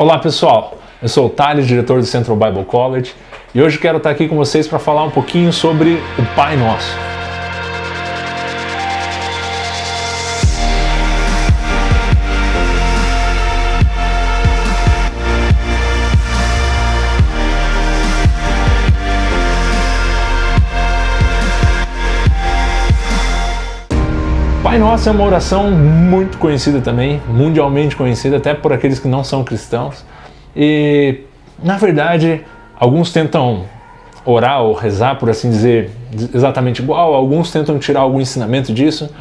Olá pessoal, eu sou o Thales, diretor do Central Bible College, e hoje quero estar aqui com vocês para falar um pouquinho sobre o Pai Nosso. Pai Nosso é uma oração muito conhecida também, mundialmente conhecida, até por aqueles que não são cristãos. E, na verdade, alguns tentam orar ou rezar, por assim dizer, exatamente igual, alguns tentam tirar algum ensinamento disso.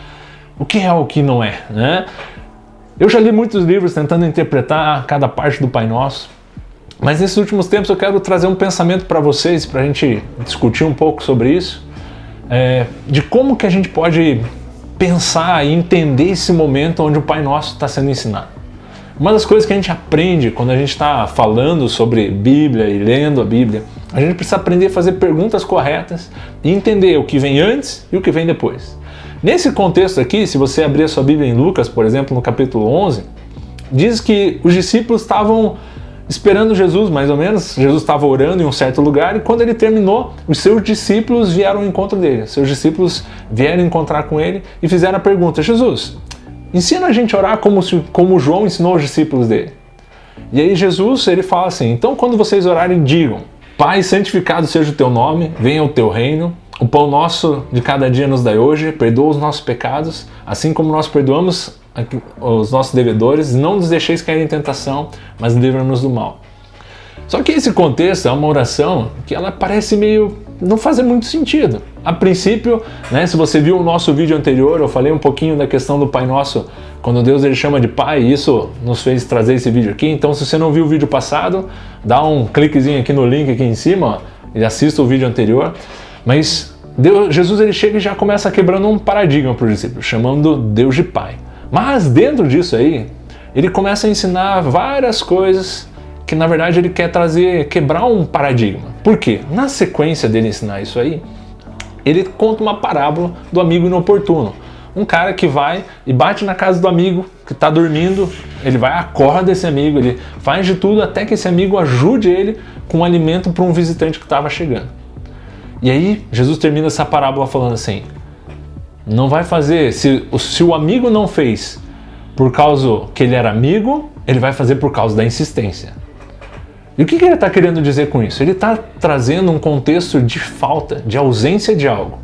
O que é o que não é, né? Eu já li muitos livros tentando interpretar cada parte do Pai Nosso, mas nesses últimos tempos eu quero trazer um pensamento para vocês, para a gente discutir um pouco sobre isso, de como que a gente pode pensar e entender esse momento onde o Pai Nosso está sendo ensinado. Uma das coisas que a gente aprende quando a gente está falando sobre Bíblia e lendo a Bíblia, a gente precisa aprender a fazer perguntas corretas e entender o que vem antes e o que vem depois. Nesse contexto aqui, se você abrir a sua Bíblia em Lucas, por exemplo, no capítulo 11, diz que os discípulos estavam esperando Jesus, mais ou menos. Jesus estava orando em um certo lugar e quando ele terminou, os seus discípulos vieram ao encontro dele. Seus discípulos vieram encontrar com ele e fizeram a pergunta: Jesus, ensina a gente a orar como João ensinou os discípulos dele. E aí Jesus, ele fala assim: então quando vocês orarem, digam: Pai, santificado seja o teu nome, venha o teu reino, o pão nosso de cada dia nos dai hoje, perdoa os nossos pecados, assim como nós perdoamos os nossos devedores, não nos deixeis cair em tentação, mas livra-nos do mal. Só que esse contexto é uma oração que ela parece meio não fazer muito sentido. A princípio, né, se você viu o nosso vídeo anterior, eu falei um pouquinho da questão do Pai Nosso, quando Deus ele chama de Pai, e isso nos fez trazer esse vídeo aqui. Então, se você não viu o vídeo passado, dá um cliquezinho aqui no link aqui em cima, ó, e assista o vídeo anterior. Mas Jesus ele chega e já começa quebrando um paradigma para os discípulos, chamando Deus de Pai. Mas dentro disso aí, ele começa a ensinar várias coisas que na verdade ele quer quebrar um paradigma. Por quê? Na sequência dele ensinar isso aí, ele conta uma parábola do amigo inoportuno. Um cara que vai e bate na casa do amigo que está dormindo, ele vai, acorda esse amigo, ele faz de tudo até que esse amigo ajude ele com um alimento para um visitante que estava chegando. E aí Jesus termina essa parábola falando assim: não vai fazer, se o amigo não fez por causa que ele era amigo, ele vai fazer por causa da insistência. E o que ele está querendo dizer com isso? Ele está trazendo um contexto de falta, de ausência de algo.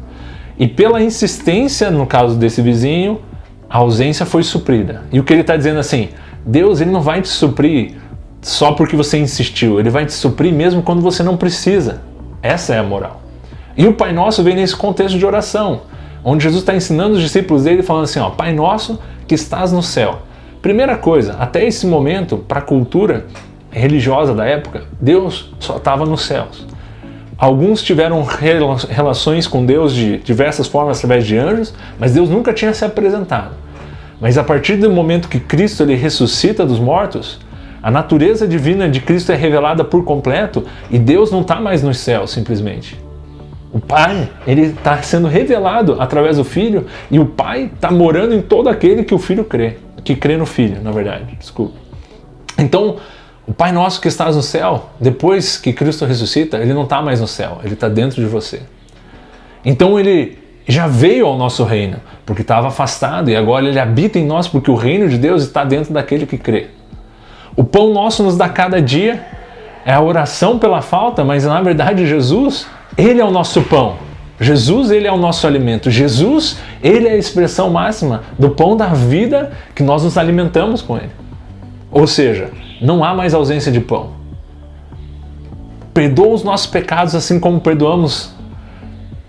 E pela insistência, no caso desse vizinho, a ausência foi suprida. E o que ele está dizendo assim: Deus ele não vai te suprir só porque você insistiu, ele vai te suprir mesmo quando você não precisa. Essa é a moral. E o Pai Nosso vem nesse contexto de oração, onde Jesus está ensinando os discípulos dele, falando assim, ó: Pai Nosso que estás no céu. Primeira coisa, até esse momento, para a cultura religiosa da época, Deus só estava nos céus. Alguns tiveram relações com Deus de diversas formas através de anjos, mas Deus nunca tinha se apresentado. Mas a partir do momento que Cristo ele ressuscita dos mortos, a natureza divina de Cristo é revelada por completo e Deus não está mais nos céus, simplesmente. O Pai, ele está sendo revelado através do Filho e o Pai está morando em todo aquele que o Filho crê, que crê no Filho, na verdade, desculpa. Então, o Pai Nosso que estás no céu, depois que Cristo ressuscita, ele não está mais no céu, ele está dentro de você. Então ele já veio ao nosso reino, porque estava afastado e agora ele habita em nós, porque o reino de Deus está dentro daquele que crê. O pão nosso nos dá cada dia, é a oração pela falta, mas na verdade Jesus, ele é o nosso pão. Jesus, ele é o nosso alimento. Jesus, ele é a expressão máxima do pão da vida que nós nos alimentamos com ele. Ou seja, não há mais ausência de pão. Perdoa os nossos pecados assim como perdoamos.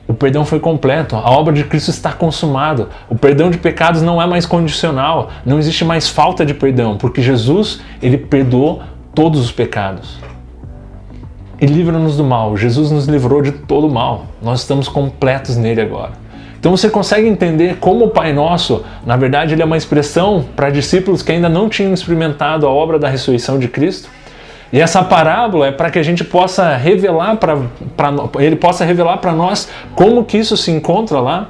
O perdão foi completo. A obra de Cristo está consumada. O perdão de pecados não é mais condicional. Não existe mais falta de perdão, porque Jesus, ele perdoou todos os pecados. E livra-nos do mal. Jesus nos livrou de todo o mal. Nós estamos completos nele agora. Então você consegue entender como o Pai Nosso, na verdade, ele é uma expressão para discípulos que ainda não tinham experimentado a obra da ressurreição de Cristo. E essa parábola é para que a gente possa revelar ele possa revelar para nós como que isso se encontra lá.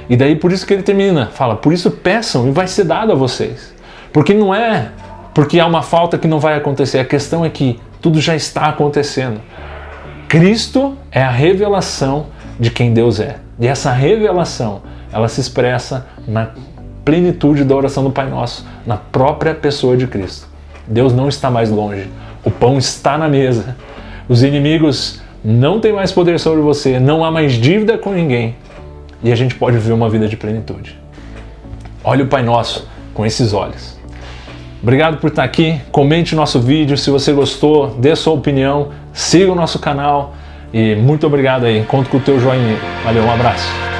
E daí por isso que ele termina, fala: por isso peçam e vai ser dado a vocês. Porque não é porque há uma falta que não vai acontecer. A questão é que tudo já está acontecendo. Cristo é a revelação de quem Deus é. E essa revelação, ela se expressa na plenitude da oração do Pai Nosso, na própria pessoa de Cristo. Deus não está mais longe. O pão está na mesa. Os inimigos não têm mais poder sobre você. Não há mais dívida com ninguém. E a gente pode viver uma vida de plenitude. Olhe o Pai Nosso com esses olhos. Obrigado por estar aqui. Comente nosso vídeo. Se você gostou, dê sua opinião. Siga o nosso canal. E muito obrigado aí. Conto com o teu joinha. Valeu, um abraço.